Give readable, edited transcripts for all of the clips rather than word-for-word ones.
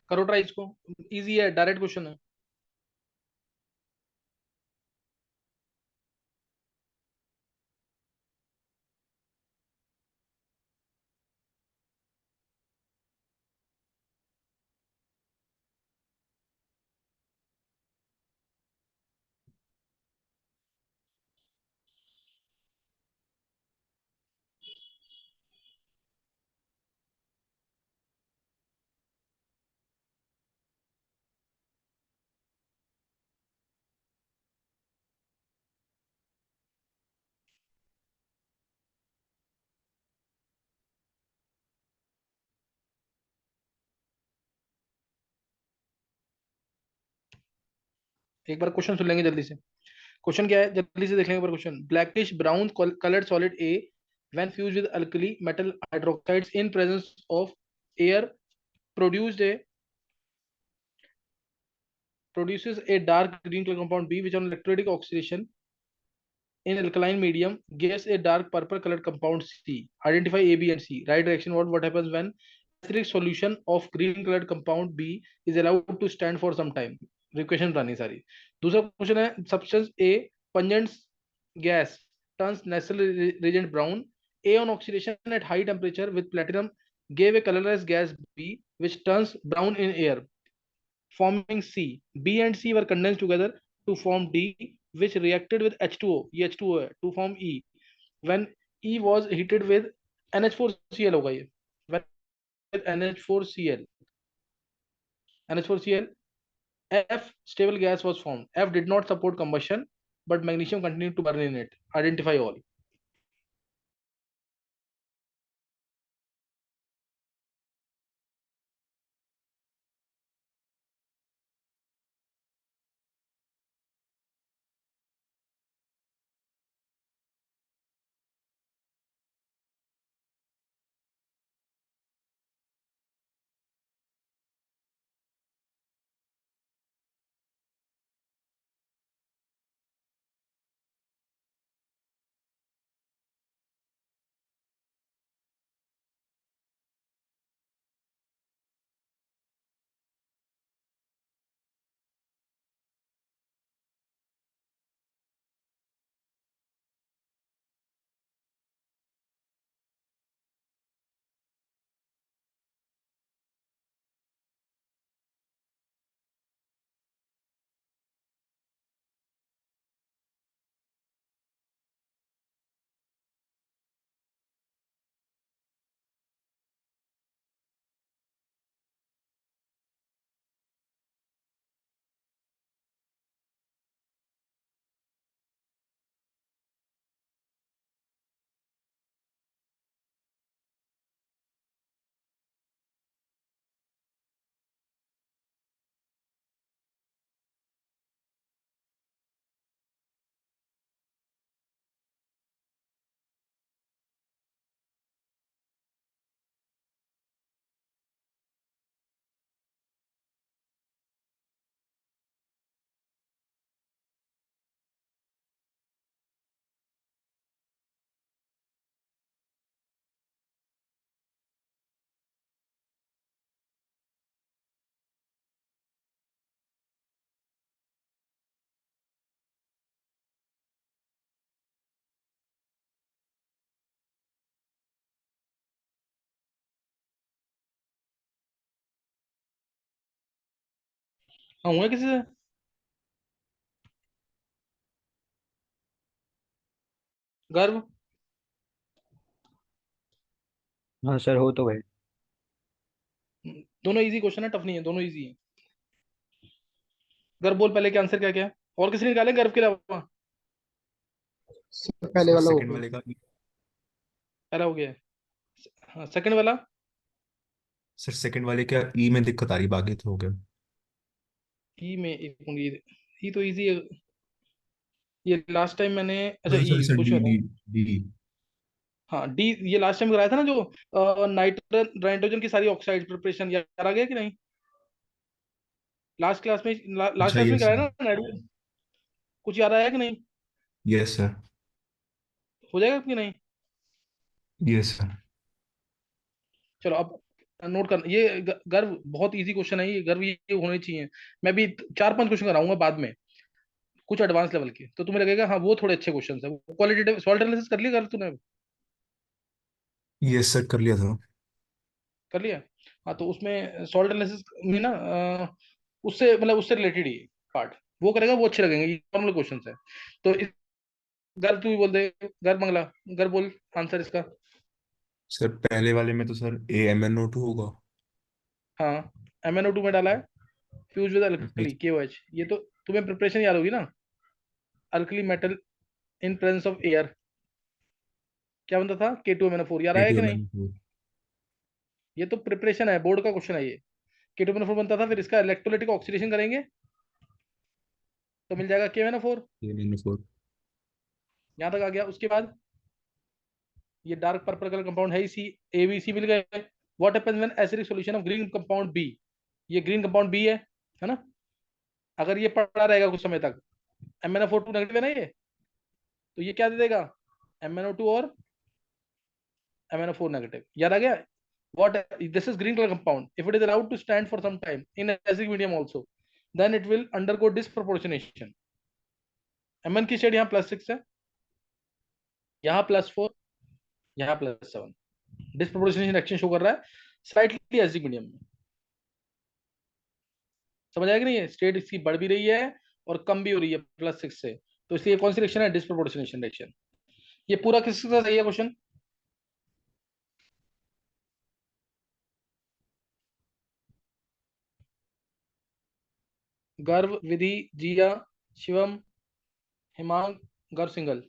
करो ट्राई इसको। इजी है, डायरेक्ट क्वेश्चन है। एक बार क्वेश्चन सुन लेंगे जल्दी से। क्वेश्चन क्या है, जल्दी से देख लेंगे। Question, blackish brown coloured solid A when fused with alkali metal hydroxides in presence of air produced a produces a dark green color compound B which on electrolytic oxidation in alkaline medium gives a dark purple colored compound C. Identify A, B and C. Right direction. What happens when acidic solution of green colored compound B is allowed to stand for some time? Equation बनानी सारी। दूसरा question है, substance A pungent gas turns natural reagent brown. A on oxidation at high temperature with platinum gave a colorless gas B which turns brown in air, forming C. B and C were condensed together to form D, which reacted with H2O, ये H2O है, to form E. When E was heated with NH4Cl होगा ये, when with NH4Cl, NH4Cl, F stable gas was formed. F did not support combustion, but magnesium continued to burn in it. Identify all. हाँ हुआ किसी से? गर्व? हाँ sir, हो तो गए। दोनों इजी क्वेश्चन है, टफ नहीं है, दोनों इजी है। गर्व बोल पहले, क्या आंसर क्या क्या है? और किसी ने निकाले गर्व के अलावा? पहले सर वाला हो सेकंड गया। वाले का। पहला हो गया है। हाँ, सेकंड वाला? सर सेकंड वाले क्या ई में दिक्कत आ रही, बाकी तो हो गया। ई में एक मिनट, ई तो इजी है। ये लास्ट टाइम मैंने, अच्छा सॉरी ई सॉरी सर, कुछ डी बताओ। D D. हाँ डी, ये लास्ट टाइम कराया था ना जो नाइट्रोजन नाइट्रोजन की सारी ऑक्साइड प्रिपरेशन, याद आ गया कि नहीं? लास्ट क्लास में, लास्ट अच्छा क्लास में यस कराया सर। ना नाइट्रोजन? कुछ याद आया कि नहीं? Yes sir. हो जाएगा कि नहीं? Yes sir. चलो अब नोट करना ये गर्व बहुत इजी क्वेश्चन है, ये गर्व ये होने चाहिए। मैं भी 4-5 क्वेश्चन कराऊंगा बाद में, कुछ एडवांस लेवल के, तो तुम्हें लगेगा हाँ वो थोड़े अच्छे क्वेश्चन है। क्वालिटेटिव सॉल्ट एनालिसिस कर लिया गर्व तूने? ये सेट कर लिया था। कर लिया। हाँ तो उसमें सॉल्ट एनालिसिस में ना उससे मतलब उससे रिलेटेड ही पार्ट वो करेगा, वो अच्छे लगेंगे, ये नॉर्मल क्वेश्चन है। तो गर्व तू भी बोल दे, गर्व मंगला, गर्व बोल आंसर इसका। सर पहले वाले में तो सर AMnO2 होगा। हाँ MnO2 में डाला है, फ्यूज विद अल्कली KOH, ये तो तुम्हें प्रिपरेशन याद होगी ना, alkali metal in presence of air, क्या बनता था K2MnO4, याद आया कि नहीं? K2MnO4। ये तो प्रिपरेशन है, बोर्ड का क्वेश्चन है ये। K2MnO4 बनता था, फिर इसका इलेक्ट्रोलाइटिक ऑक्सीडेशन करेंगे तो मिल जाएगा KMnO4। KMnO4। यहाँ तक आ गया। उसके बाद ये डार्क पर्पल कलर कंपाउंड है इसी, ABC मिल गए। What happens when acidic solution of green compound B, ये ग्रीन कंपाउंड बी है ना? अगर ये पड़ा रहेगा कुछ समय तक, MnO4 नेगेटिव है ना ये, तो ये क्या दे देगा, MnO2 और MnO4 नेगेटिव। याद आ गया? what this is green color compound, if it is allowed to stand for some time in acidic medium also, then it will undergo disproportionation। Mn की स्टेट यहाँ +6 है, यहाँ +4, यहाँ +7, डिस्प्रोपोर्शनेशन रिएक्शन शो कर रहा है स्लाइटली एसिडिक मीडियम में। समझ आया कि नहीं? है स्टेट इसकी बढ़ भी रही है और कम भी हो रही है +6 से, तो इसलिए कौन सी रिएक्शन है, डिस्प्रोपोर्शनेशन रिएक्शन। ये पूरा किसके साथ सही है क्वेश्चन? गर्व, विधि, जिया, शिवम, हिमांग, गर्व सिंगल,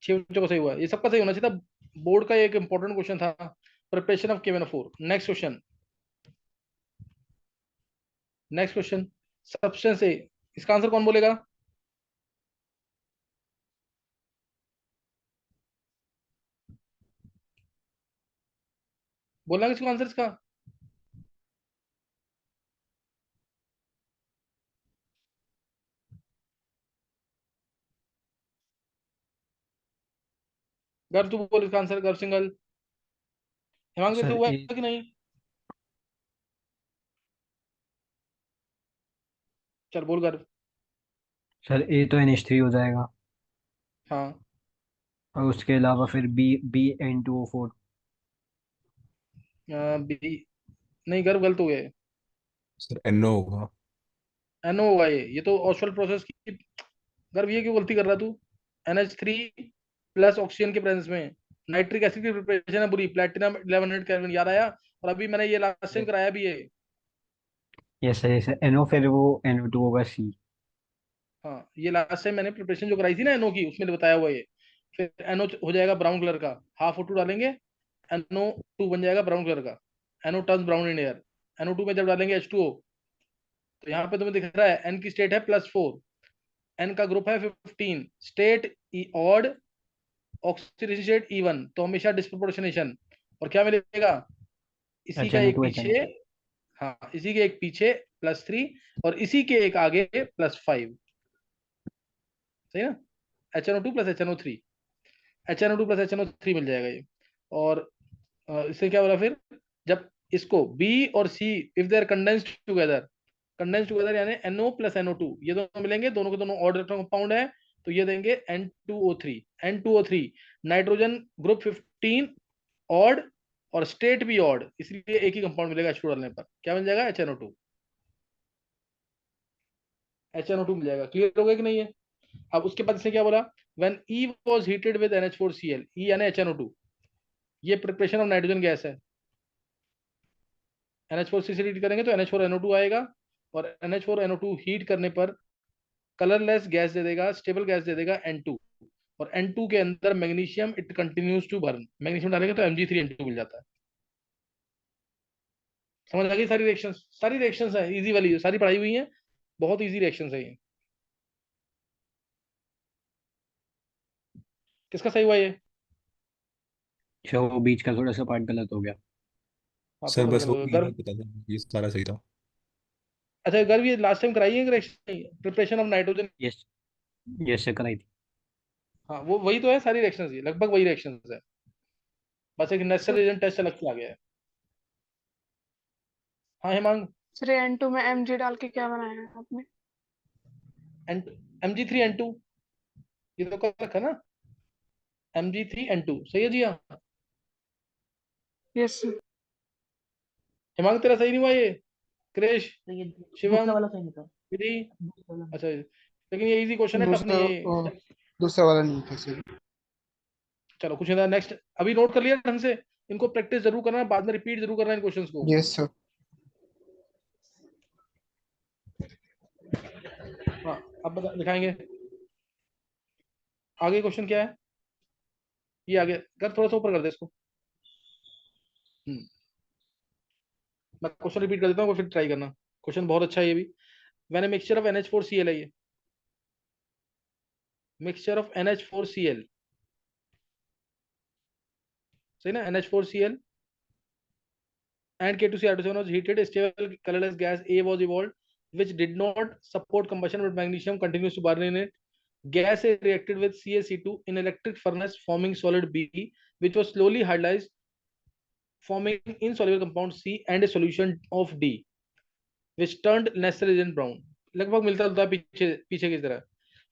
6 बच्चों का सही हुआ है, ये सबका सही होना चाहिए था। बोर्ड का एक इंपॉर्टेंट क्वेश्चन था, preparation of KMnO4। Next question, next question, substance A, इसका आंसर कौन बोलेगा? बोलना किसको आंसर इसका? गर्व तू बोल इसका आंसर, गर्व सिंगल। हिमांग तेरे से सर हुआ ए। है कि नहीं? चल बोल गर्व। सर ए तो NH3 हो जाएगा। हाँ और उसके अलावा फिर BnO4। बी, नहीं गर्व गलत हो गया, सर NO होगा। NO होगा ये तो ऑस्वल प्रोसेस की। गर्व ये क्यों गलती कर रहा तू? NH3 प्लस ऑक्सीजन के प्रेजेंस में नाइट्रिक एसिड की प्रिपरेशन है बुरी, प्लेटिनम 1100 केल्विन, याद आया? और अभी मैंने ये लास्ट टाइम कराया भी है। Yes sir, yes sir, NO फिर वो NO2 होगा C। हाँ ये लास्ट टाइम मैंने प्रिपरेशन जो कराई थी ना NO की, उसमें बताया हुआ ये। फिर NO हो जाएगा ब्राउन कलर का, ½ O2 डालेंगे, NO2 बन जाएगा ब्राउन कलर का, NO turns brown in air. NO2 में जब डालेंगे H2O, तो यहाँ पे तुम्हें दिख रहा है N की स्टेट है +4, N का ग्रुप है 15, state odd, oxidation state E1, तो हमेशा डिस्प्रोपोर्शनेशन। और क्या मिलेगा, इसी का एक HNO2 पीछे, HNO। हाँ इसी के एक पीछे +3 और इसी के एक आगे +5, सही ना? HNO2 + HNO3, HNO2 + HNO3 मिल जाएगा ये। और इससे क्या बोला फिर, जब इसको B और C if they are condensed together, condensed together यानी NO + NO2 ये दोनों मिलेंगे, दोनों के दोनों ऑड इलेक्ट्रॉन कंपाउंड है, तो ये देंगे N2O3। N2O3 nitrogen group 15 odd और स्टेट भी ऑड, इसलिए एक ही कंपाउंड मिलेगा H2 डालने पर, क्या मिल जाएगा, HNO2। HNO2 मिल जाएगा। क्लियर हो गया कि नहीं है? अब उसके बाद इसने क्या बोला, when E was heated with NH4Cl, E यानी HNO2, ये प्रिपरेशन ऑफ नाइट्रोजन गैस है। NH4 से हीट करेंगे तो NH4NO2 आएगा, और NH4NO2 हीट करने पर कलरलेस गैस दे देगा, स्टेबल गैस दे देगा N2, और N2 के अंदर magnesium it continues to burn, magnesium डालेंगे तो Mg3N2 मिल जाता है। समझ आ गई सारी रिएक्शंस? सारी रिएक्शंस है इजी वाली, सारी पढ़ाई हुई है, बहुत इजी रिएक्शंस है ये। किसका सही हुआ ये? अच्छा, वो बीच का थोड़ा सा पार्ट गलत हो गया। हाँ सर थोड़ा सा बस वो गलत ये नहीं गर्व। पता था, ये सारा सही था। अच्छा गर्व ये लास्ट टाइम कराई है reaction, preparation of nitrogen? Yes, yes sir कराई थी। हाँ वो वही तो है, सारी रिएक्शंस ये लगभग वही रिएक्शंस है, बस एक नेचुरल रिएजेंट टेस्ट अलग से आ गया है। हाँ हेमांग। 3N2 में Mg डाल के क्या बनाया है आपने? एन Mg3N2, ये तो कर रखा ना, Mg3N2 सही है जी। हाँ यस सर। हेमांग तेरा सही नहीं हुआ ये। क्रेश, तो ये शिवम, दूसरा वाला सही नहीं था। विधि। दूसरा वाला अच्छा, लेकिन ये इजी क्वेश्चन है, टफ दूसरा नहीं है ये। दूसरा वाला नहीं था सर। चलो कुछ नहीं, नेक्स्ट। अभी नोट कर लिया ढंग से, इनको प्रैक्टिस जरूर करना, बाद में रिपीट जरूर करना इन क्वेश्चंस को। Yes sir. हाँ, अब दिखाएंगे आगे क्वेश्चन क्या है। ये आगे कर, थोड़ा सा ऊपर कर दे इसको। हम्म, मैं क्वेश्चन रिपीट कर देता हूँ, फिर ट्राई करना। क्वेश्चन बहुत अच्छा है ये भी। When a mixture of NH4Cl है ये, मिक्सचर ऑफ NH4Cl, सही ना, NH4Cl and K2CR7 was heated, stable colorless gas A was evolved, which did not support combustion, but magnesium continues to burn in it. Gas A reacted with CaC2 in electric furnace, forming solid B, which was slowly hydrolyzed, forming insoluble compound C and a solution of D, which turned necessary agent brown. लगभग मिलता जुलता है पीछे पीछे की तरह।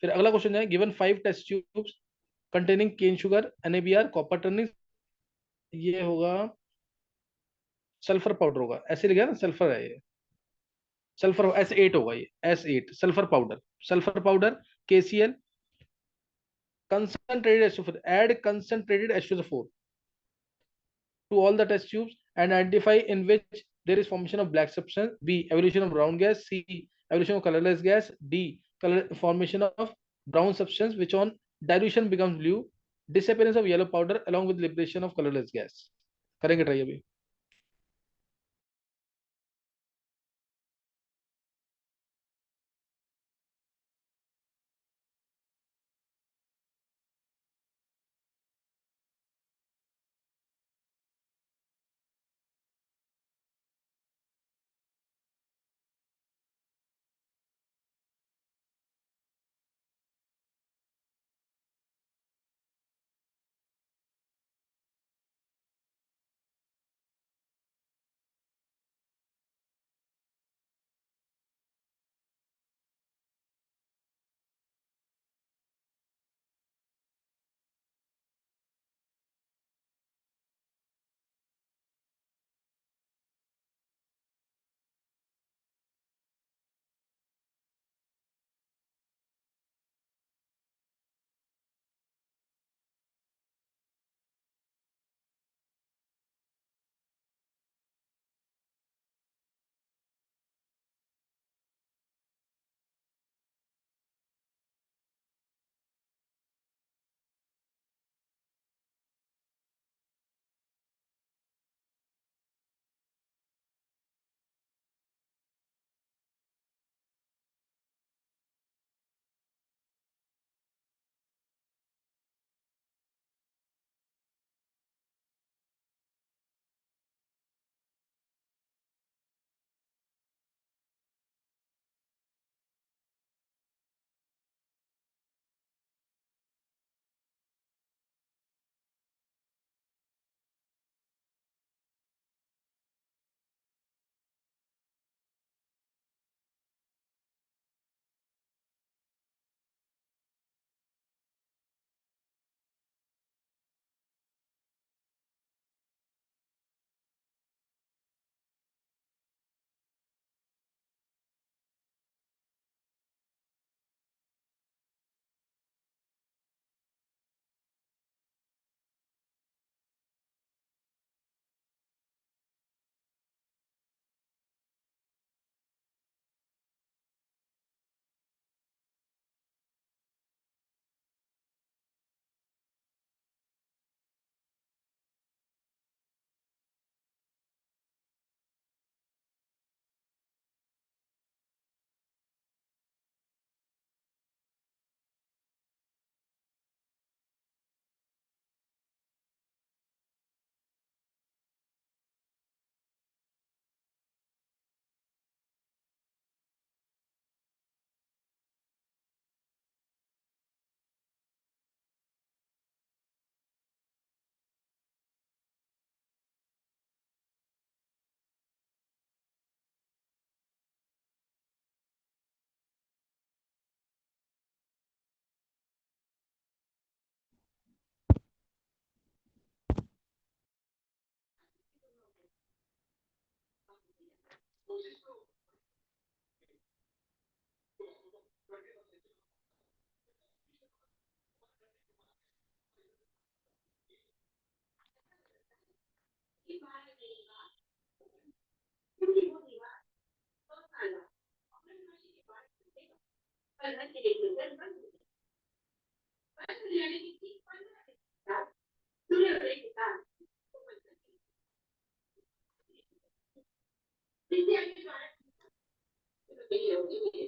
फिर अगला क्वेश्चन है, given 5 test tubes containing cane sugar, NaBr, copper turning, ये होगा सल्फर पाउडर होगा, ऐसे लिखा है ना, सल्फर है ये, सल्फर S8 होगा ये, S8 sulphur powder KCl, concentrated H2, add concentrated H2O4 to all the test tubes and identify in which there is formation of black substance. B, evolution of brown gas. C, evolution of colorless gas. D, formation of brown substance which on dilution becomes blue. Disappearance of yellow powder along with liberation of colorless gas. करेंगे try अभी।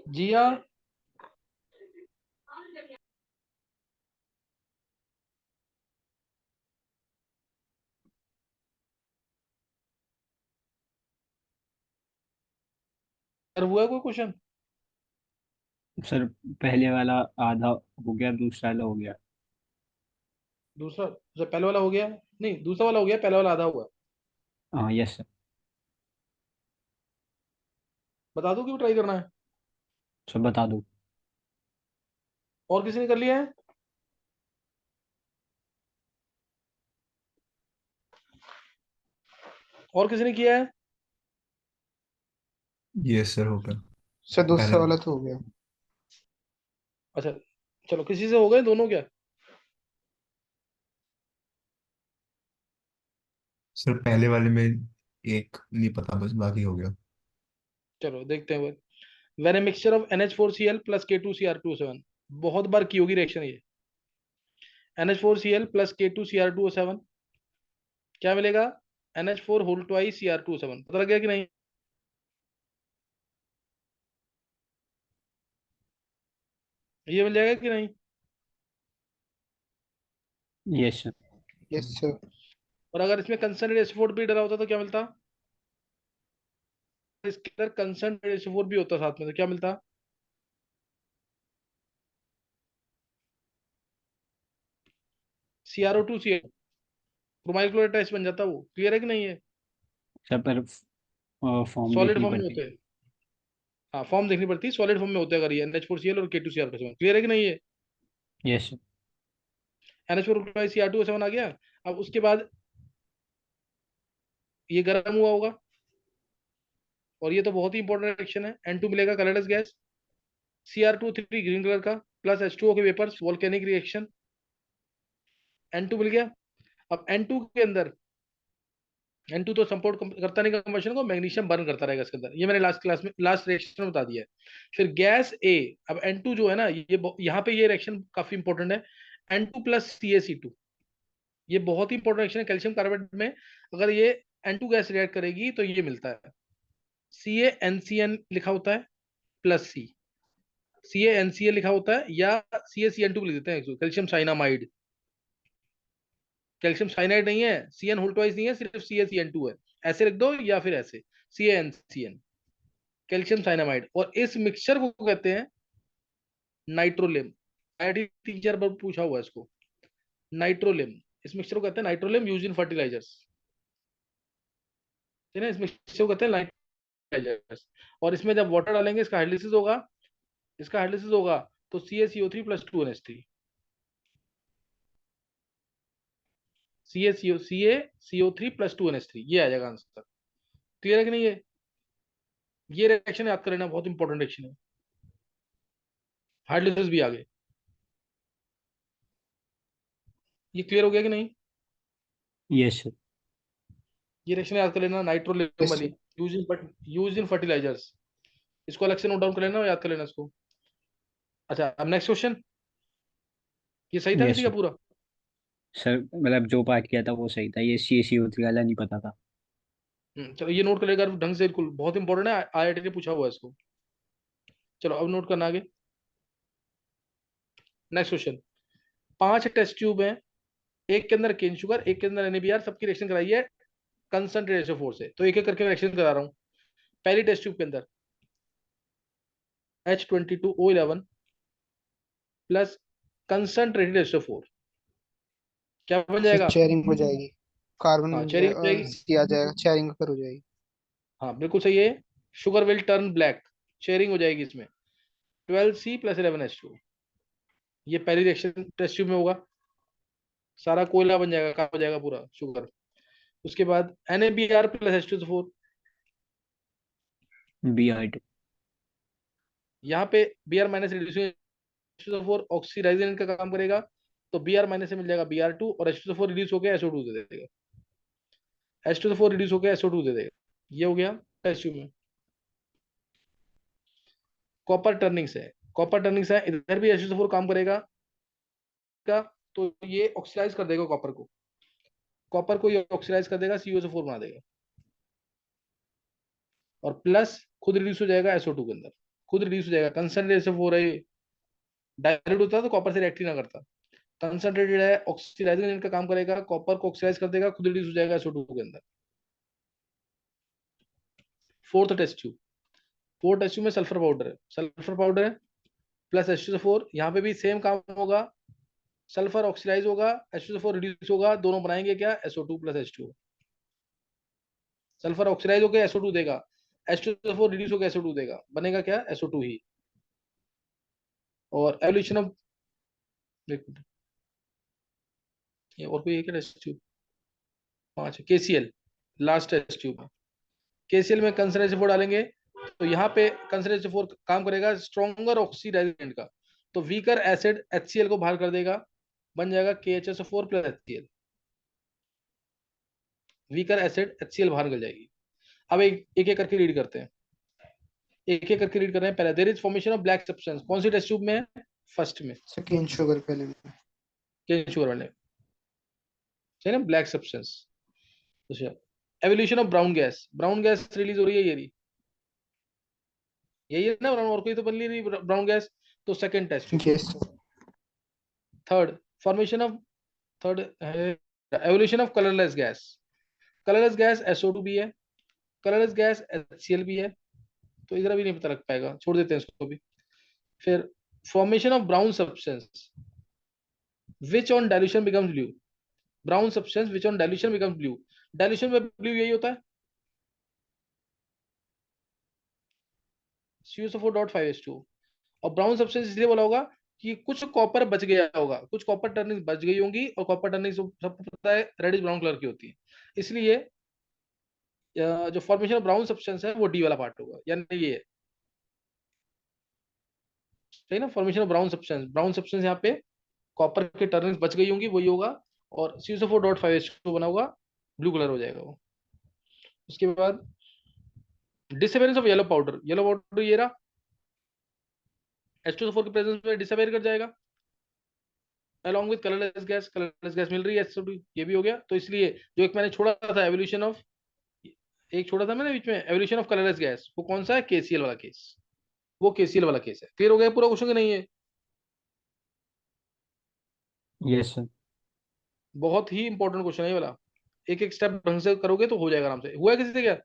जिया, sir हुआ है कोई question? Sir पहले वाला आधा हो गया, दूसरा वाला हो गया। दूसरा, जो पहले वाला हो गया, नहीं दूसरा वाला हो गया, पहला वाला आधा हुआ। हाँ यस सर। बता दो क्यों ट्राई करना है? सर बता दो। और किसी ने कर लिया है? और किसी ने किया है? यस सर, हो गया। सर पहला दूसरा वाला तो हो गया। अच्छा, चलो किसी से हो गए दोनों क्या? सर पहले वाले में एक नहीं पता, बस बाकी हो गया। चलो देखते हैं। When a mixture of NH4Cl plus K2Cr2O7, बहुत बार की होगी रिएक्शन ये। NH4Cl प्लस K2Cr2O7 क्या मिलेगा? NH4 whole twice Cr2O7। पता लग गया कि नहीं? ये मिल जाएगा कि नहीं? Yes sir. Yes sir. और अगर इसमें कंसनट्रेटेड SO4 भी डला होता तो क्या मिलता? इसके अंदर कंसनट्रेटेड SO4 भी होता साथ में तो क्या मिलता? CrO2Cl, ब्रोमाइल क्लोराइड टेस्ट बन जाता वो। क्लियर है कि नहीं? है सर पर फॉर्म सॉलिड देखनी फॉर्म में पड़ती। होते हैं। हाँ फॉर्म देखनी पड़ती है, सॉलिड फॉर्म में होते हैं अगर ये NH4Cl और K2Cr2O7। क्लियर है कि नहीं? है यस सर। NH4 Cr2O7 आ गया। अब उसके बाद ये गर्म हुआ होगा, और ये तो बहुत ही इंपॉर्टेंट रिएक्शन है। N2 मिलेगा colourless gas, Cr2O3 green colour का, प्लस H2O के वेपर्स, वोल्केनिक रिएक्शन। N2 मिल गया। अब N2 के अंदर, N2 तो सपोर्ट करता नहीं कंबशन को, मैग्नीशियम बर्न करता रहेगा इसके अंदर। ये मैंने लास्ट क्लास में लास्ट रिएक्शन में बता दिया है। फिर गैस ए, अब N2 जो है ना, ये यहाँ पे ये रिएक्शन काफी इंपॉर्टेंट है। N2 प्लस CaC2, ये बहुत ही इंपॉर्टेंट रिएक्शन है कैल्शियम कार्बोनेट में। अगर ये N2 गैस रिएक्ट करेगी तो ये मिलता है CaNCN लिखा होता है प्लस सी, CaNCl लिखा होता है, या CaCN2 लिख देते हैं, कैल्शियम साइनामाइड। कैल्शियम साइनाइड नहीं है, CN होल ट्वाइस नहीं है, सिर्फ CaCN2 है। ऐसे लिख दो या फिर ऐसे, CaNCN, कैल्शियम साइनामाइड। और इस मिक्सचर को कहते हैं नाइट्रोलेम। आईआईटी टीचर पर पूछा हुआ है इसको, नाइट्रोलेम। इस मिक्सचर को कहते हैं नाइट्रोलेम, यूज इन फर्टिलाइजर्स। ठीक है, इस मिक्सचर को कहते हैं नाइट्रोलाइजर्स। और इसमें जब वाटर डालेंगे, इसका हाइड्रोलिसिस होगा, इसका हाइड्रोलिसिस होगा तो CaCO3 plus 2NH3, CaCO3 plus 2NH3, ये आ जाएगा आंसर। क्लियर है कि नहीं? ये रिएक्शन याद कर लेना, बहुत इंपॉर्टेंट रिएक्शन है। हाइड्रोलिसिस भी आ गए। ये क्लियर हो गया कि नहीं? Yes sir. ये रिएक्शन याद कर लेना, नाइट्रोलेम यस वाली, सर। Use in fertilizers. इसको अलग से नोट डाउन कर लेना और याद कर लेना इसको। अच्छा, अब नेक्स्ट क्वेश्चन। ये सही था यस किसी का सर। पूरा? सर मतलब जो पार्ट किया था वो सही था, ये CaCO3 वाला नहीं पता था। चलो ये नोट कर लेगा ढंग से, बिल्कुल बहुत इंपॉर्टेंट है, आईआईटी ने पूछा हुआ है इसको। चलो अब नोट करना आगे। Next question. 5 टेस्ट ट्यूब हैं, एक के अंदर केन शुगर, एक के अंदर NaBr, सबकी रिएक्शन कराई है कंसंट्रेटेड SO4 से। तो एक एक करके रिएक्शन करा रहा हूँ। पहली टेस्ट ट्यूब के अंदर H22O11 प्लस कंसंट्रेटेड SO4 क्या बन सर जाएगा? चेयरिंग हो जाएगी। कार्बन हाँ चेरिंग हो जाएगी। सी आ जाएगा, चेयरिंग कर हो जाएगी। हाँ बिल्कुल सही है। Sugar will turn black, sharing हो जाएगी इसमें। 12C प्लस 11H2, ये पहली रिएक्शन टेस्ट ट्यूब में होगा। सारा कोयला बन जाएगा, काम हो जाएगा पूरा शुगर। उसके बाद NaBr प्लस H2SO4, Br। यहाँ पे Br minus reducing H2SO4 oxidisation का काम करेगा, तो Br माइनस से मिल जाएगा Br2, और H2SO4 रिड्यूस होकर SO2 दे देगा। H2SO4 रिड्यूस होकर SO2 दे देगा। ये हो गया टेस्ट ट्यूब में। कॉपर टर्निंग से, कॉपर टर्निंग से इधर भी H2SO4 काम करेगा का, तो ये ऑक्सीडाइज कर देगा कॉपर को, कॉपर को ये ऑक्सीडाइज कर देगा, CuSO4 बना देगा, और प्लस खुद रिड्यूस हो जाएगा SO2 के अंदर, खुद रिड्यूस हो जाएगा। कंसंट्रेटेड SO4 है, डायल्यूट होता है तो कॉपर से रिएक्ट ही ना करता, कंसंट्रेटेड है, ऑक्सीडाइजिंग एजेंट का काम करेगा, कॉपर को ऑक्सीडाइज कर देगा, खुद रिड्यूस हो जाएगा SO2 के अंदर। Fourth test tube, fourth test tube में सल्फर पाउडर है, सल्फर पाउडर है प्लस H2SO4, यहाँ पे भी सेम काम होगा, सल्फर ऑक्सीडाइज होगा, H2SO4 रिड्यूस होगा, दोनों बनाएंगे क्या, SO2 plus H2O। Sulphur oxidise होकर SO2 देगा, H2SO4 रिड्यूस होकर SO2 देगा, बनेगा क्या, SO2 ही। और एवोल्यूशन ऑफ, ये और कोई है क्या टेस्ट ट्यूब, पांच है, KCl लास्ट टेस्ट ट्यूब है। KCl में कंसंट्रेटेड SO4 डालेंगे तो यहाँ पे कंसंट्रेटेड SO4 काम करेगा स्ट्रॉन्गर ऑक्सीडाइजेंट का, तो वीकर एसिड HCl को बाहर कर देगा, बन जाएगा KHSO4 plus HCl, weaker acid HCl बाहर निकल जाएगी। अब एक एक करके रीड करते हैं, एक एक करके रीड कर रहे हैं। पहले there is formation of black substance, कौन सी टेस्ट ट्यूब में है, फर्स्ट में, सेकेंड शुगर पहले में। केन शुगर वाले, सही ना, ब्लैक सब्सटेंस। अच्छा, evolution of brown gas, brown gas release हो रही है, यही है ना ब्राउन, और कोई तो बन नहीं रही ब्राउन गैस, तो second test tube. Yes sir. Third formation of, third है evolution of colourless gas, colourless gas SO2 भी है, कलरलेस गैस HCl भी है, तो इधर भी नहीं पता लग पाएगा, छोड़ देते हैं इसको भी। फिर formation of brown substance which on dilution becomes blue, brown substance which on dilution becomes blue, dilution में ब्लू यही होता है, CuSO4.5H2। और ब्राउन सब्सटेंस इसलिए बोला होगा कि कुछ कॉपर बच गया होगा, कुछ कॉपर टर्निंग बच गई होंगी, और कॉपर टर्निंग सबको पता है रेडिश ब्राउन कलर की होती है, इसलिए जो फॉर्मेशन ऑफ ब्राउन सब्सटेंस है वो डी वाला पार्ट होगा, यानी ये सही ना, फॉर्मेशन ऑफ ब्राउन सब्सटेंस यहाँ पे कॉपर के टर्निंग बच गई होंगी, वही होगा, और CuSO4.5H2 बना होगा, ब्लू कलर हो जाएगा वो। उसके बाद disappearance of yellow powder, yellow powder ये रहा, H2SO4 के प्रेजेंस में डिसअपेयर कर जाएगा, along with कलरलेस गैस मिल रही है SO2, ये भी हो गया। तो इसलिए जो एक मैंने छोड़ा था एवोल्यूशन ऑफ, एक छोड़ा था मैंने बीच में एवोल्यूशन ऑफ कलरलेस गैस, वो कौन सा है, KCl वाला केस, वो KCl वाला केस है। क्लियर हो गया पूरा क्वेश्चन कि नहीं है? Yes sir. बहुत ही इंपॉर्टेंट क्वेश्चन है ये वाला, एक एक स्टेप ढंग से करोगे तो हो जाएगा आराम से। हुआ है किसी से क्या?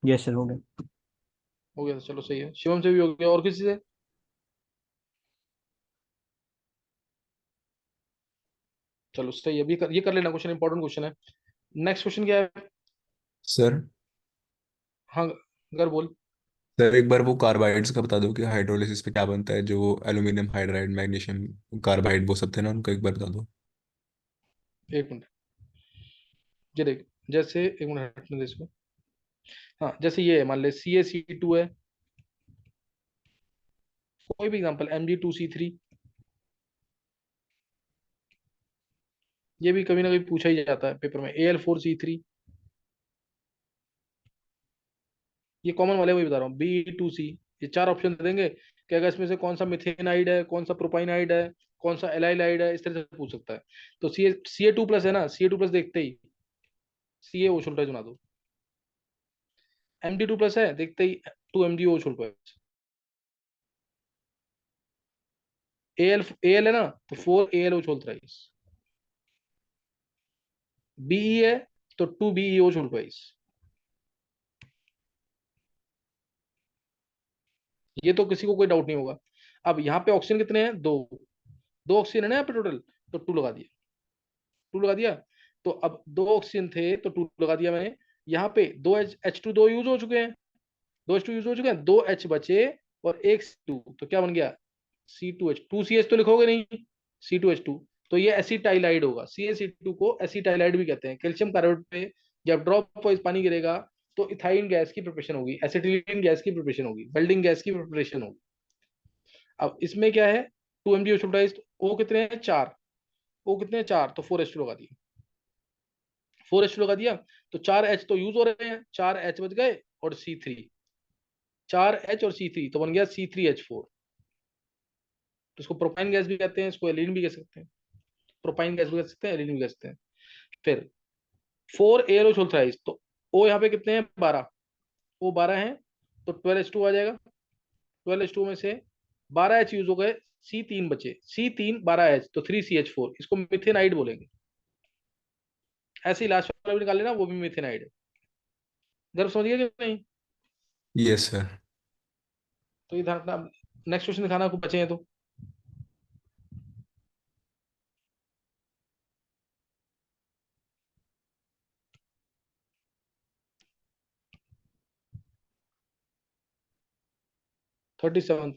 यस सर, हो गया। हो गया, चलो सही है, शिवम से भी हो गया, और किसी से? चलो सही है, ये कर लेना, क्वेश्चन इंपॉर्टेंट क्वेश्चन है। नेक्स्ट क्वेश्चन क्या है? सर हाँ अगर बोल। सर एक बार वो कार्बाइड्स का बता दो कि हाइड्रोलिसिस पे क्या बनता है, जो एल्यूमिनियम हाइड्राइड, मैग्नीशियम कार्बाइड, वो सब थे ना, उनका एक बार बता दो। एक मिनट, ये देख, जैसे एक मिनट हटने दे इसको। हाँ जैसे ये है, मान ले CaC2 है, कोई भी एग्जांपल Mg2C3, ये भी कभी ना कभी पूछा ही जाता है पेपर में, Al4C3, ये कॉमन वाले वही बता रहा हूँ, Be2C। ये चार ऑप्शन दे देंगे कि अगर इसमें से कौन सा मिथेनाइड है, कौन सा प्रोपाइनाइड है, कौन सा एलाइलाइड है, इस तरह से पूछ सकता है। तो Ca2+ है ना, Ca2+ देखते ही CaO बना दो। Md2+ है, देखते ही 2MgO। Al है ना, तो 4AlO। Be है तो 2BeO। ये तो किसी को कोई डाउट नहीं होगा। अब यहाँ पे ऑक्सीजन कितने हैं, दो, दो ऑक्सीजन है ना यहाँ पे टोटल, तो 2 लगा दिया, 2 लगा दिया। तो अब दो ऑक्सीजन थे तो 2 लगा दिया मैंने। यहाँ पे दो H2 दो यूज हो चुके हैं, दो H2 यूज हो चुके हैं, दो H बचे और एक C2, तो क्या बन गया, C2H, 2CH तो लिखोगे नहीं, C2H2, तो ये एसिटाइलाइड होगा। CaC2 को एसिटाइलाइड भी कहते हैं। कैल्शियम कार्बाइड पे जब ड्रॉप वाइज पानी गिरेगा तो इथाइन गैस की प्रिपरेशन होगी, एसिटिलीन गैस की प्रिपरेशन होगी, वेल्डिंग गैस की प्रिपरेशन होगी। अब इसमें क्या है, 2MgO, O कितने हैं, 4, O कितने हैं, 4, तो 4H2 लगा दिए, 4H लगा दिया, तो 4H तो यूज हो रहे हैं, 4H बच गए और C3, 4H और C3 तो बन गया C3H4। तो इसको प्रोपाइन गैस भी कहते हैं, इसको एलिन भी कह सकते हैं, प्रोपाइन गैस भी कह सकते हैं, एलिन भी कह सकते हैं। फिर 4 एयरोसोल तो ओ यहाँ पे कितने हैं, 12, वो 12 हैं, तो 12H2 आ जाएगा। 12H2 में से 12H यूज हो गए, C3 बचे, C3 12H तो 3CH4, इसको मिथेनाइड बोलेंगे। ऐसे ही लास्ट वाला भी निकाल लेना, वो भी मिथेनाइड है। गर्व समझ गया कि नहीं? Yes sir. तो ये ध्यान रखना। नेक्स्ट क्वेश्चन दिखाना, कुछ बचे हैं तो। Thirty seventh,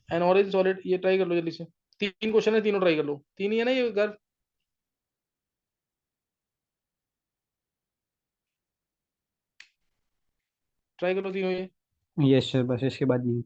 N orange solid, ये ट्राई कर लो जल्दी से। तीन क्वेश्चन है, तीनों ट्राई कर लो, तीन ही है ना ये गर्व? ट्राई कर लो तीनों ये। यस सर, बस इसके बाद नहीं।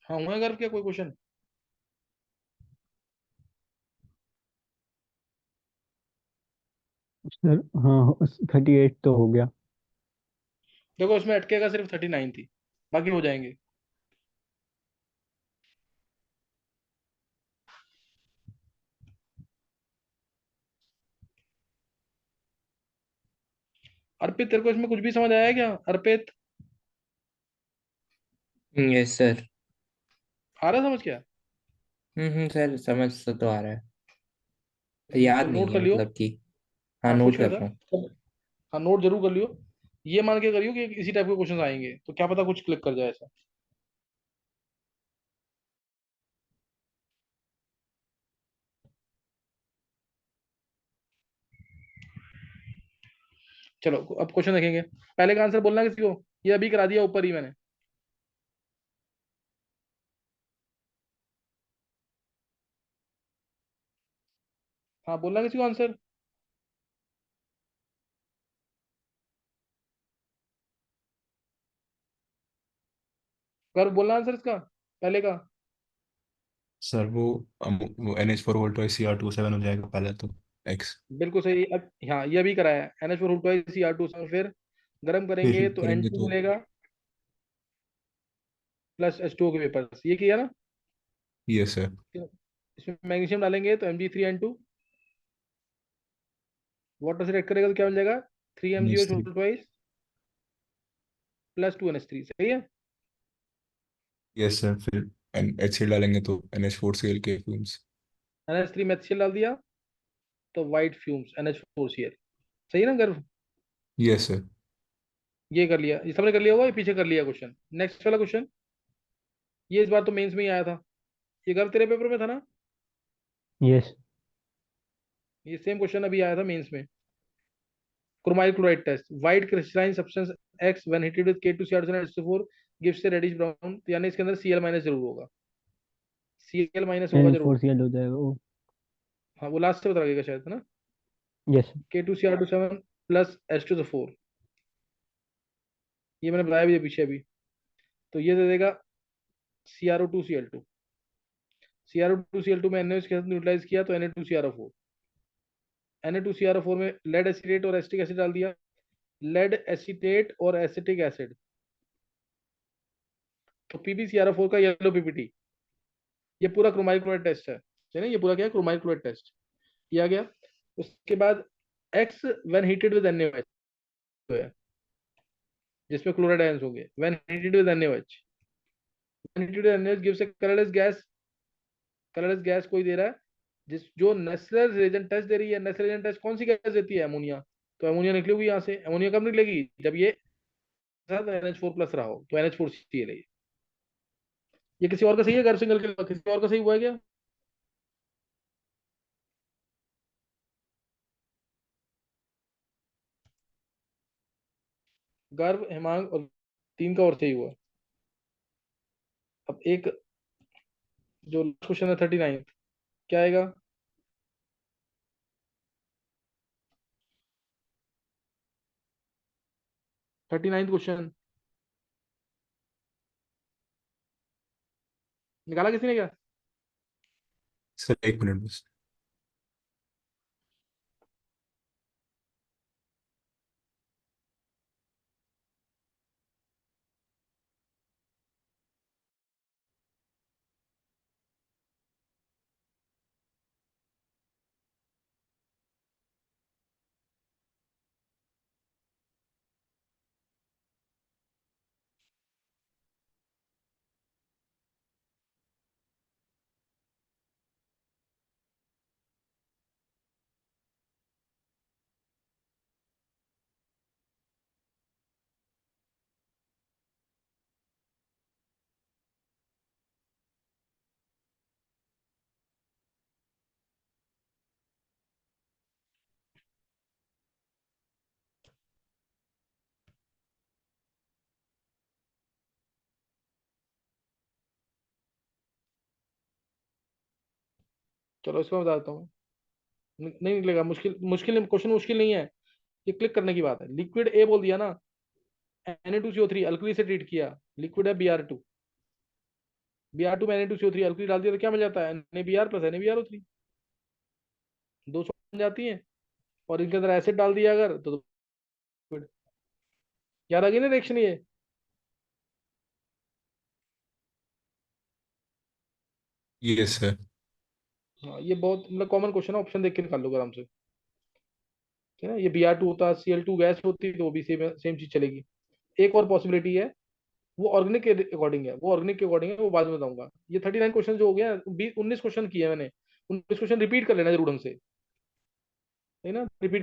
हाँ हुआ है गर्व, क्या कोई क्वेश्चन? सर हाँ, 38 तो हो गया। देखो इसमें अटकेगा सिर्फ 39 थी, बाकी हो जाएंगे। अर्पित, तेरे को इसमें कुछ भी समझ आया क्या अर्पित? Yes sir. आ रहा समझ क्या? सर समझ तो आ रहा है, याद तो नहीं नोट है कर लियो। मतलब कि। हाँ, हाँ नोट कुछ कर नहीं रहा हूँ। था। हाँ नोट जरूर कर लियो। ये मान के करियो कि इसी टाइप के क्वेश्चन आएंगे, तो क्या पता कुछ क्लिक कर जाए ऐसा। चलो अब क्वेश्चन देखेंगे। पहले का आंसर बोलना किसी को, ये अभी करा दिया ऊपर ही मैंने। हाँ बोलना किसी को आंसर। कर बोलना आंसर इसका, पहले का। सर वो NH4 वोल्ट और CR27 हो जाएगा पहले तो। एक्स। बिल्कुल सही। अब हाँ ये भी कराया है, NH4 हुड ट्वाइस Cr2, फिर गर्म करेंगे हीट तो करेंगे N2 तो मिलेगा प्लस H2O के वेपर्स, ये किया ना। Yes sir. इसमें मैग्नीशियम डालेंगे तो Mg3N2, वाटर से रिएक्ट करेगा तो क्या मिल जाएगा, 3MgO NH3। Hood twice plus 2NH3, सही है। यस सर, फिर HCl डालेंगे तो NH4Cl के फ्यूम्स। NH3 में HCl डाल दिया तो वाइट फ्यूम्स NH4Cl, सही है ना गर्व। Yes sir. ये कर लिया, ये सबने कर लिया होगा, ये पीछे कर लिया क्वेश्चन। नेक्स्ट वाला क्वेश्चन, ये इस बार तो मेंस में ही आया था, ये गर्व तेरे पेपर में था ना, यस। ये सेम क्वेश्चन अभी आया था मेंस में। Chromyl chloride test, white crystalline substance X when heated with K2Cr2NH4 gives a reddish brown, तो यानी इसके अंदर Cl माइनस जरूर होगा, Cl माइनस होगा जरूर। NH4Cl हो जाएगा वो। हाँ वो लास्ट से बता देगा शायद, है ना। यस। K2Cr27 प्लस H2O4, ये मैंने बताया भी है पीछे अभी। तो ये दे देगा CrO2Cl2, CrO2Cl2 में NaOH के साथ न्यूट्रलाइज किया तो Na2CrO4, Na2CrO4 में लेड एसिटेट और एसिटिक एसिड डाल दिया, लेड एसिटेट और एसिटिक एसिड, तो PbCrO4 का येलो PPT। ये पूरा क्रोमाइल क्लोराइड टेस्ट है ना, ये पूरा क्या है, क्रोमाइल क्लोराइड टेस्ट किया गया। उसके बाद X when heated with NaOH है, जिसमें क्लोराइड आयंस होंगे, when heated with NaOH, when heated with NaOH gives a colourless gas. Colourless gas कोई दे रहा है, जिस जो नेचुरल रिएजेंट टेस्ट दे रही है, नेचुरल रिएजेंट टेस्ट कौन सी गैस देती है, अमोनिया। तो अमोनिया निकलेगी यहाँ से, अमोनिया कब निकलेगी, जब ये साथ NH4 प्लस रहा हो, तो NH4Cl है ये किसी और का सही है, घर सिंगल के किसी और का सही हुआ है क्या। गर्भ, हेमांग और तीन का और सही हुआ। अब एक जो क्वेश्चन है 39, क्या आएगा। 39 क्वेश्चन निकाला किसी ने क्या। सर एक मिनट बस। चलो इसको मैं बताता हूँ, नहीं निकलेगा, मुश्किल मुश्किल क्वेश्चन मुश्किल नहीं है, ये क्लिक करने की बात है। लिक्विड ए बोल दिया ना, Na2CO3 अल्कली से ट्रीट किया, लिक्विड है Br2, Br2 में Na2CO3 अल्कली डाल दिया तो क्या मिल जाता है, NaBr प्लस NaBrO3, दो बन जाती है। और इनके अंदर एसिड डाल दिया अगर तो liquid। याद आ गई ना रिएक्शन ये। Yes sir. हाँ ये बहुत मतलब कॉमन क्वेश्चन है, ऑप्शन देख के निकाल लो आराम से, ठीक है ना। ये Br2 होता, Cl2 गैस होती तो वो भी सेम सेम चीज चलेगी। एक और पॉसिबिलिटी है, वो ऑर्गेनिक के अकॉर्डिंग है, वो ऑर्गेनिक के अकॉर्डिंग है, वो बाद में बताऊंगा। ये 39 क्वेश्चन जो हो गया, 19 क्वेश्चन किए मैंने, 19 क्वेश्चन रिपीट कर लेना जरूर ढंग से, है ना, रिपीट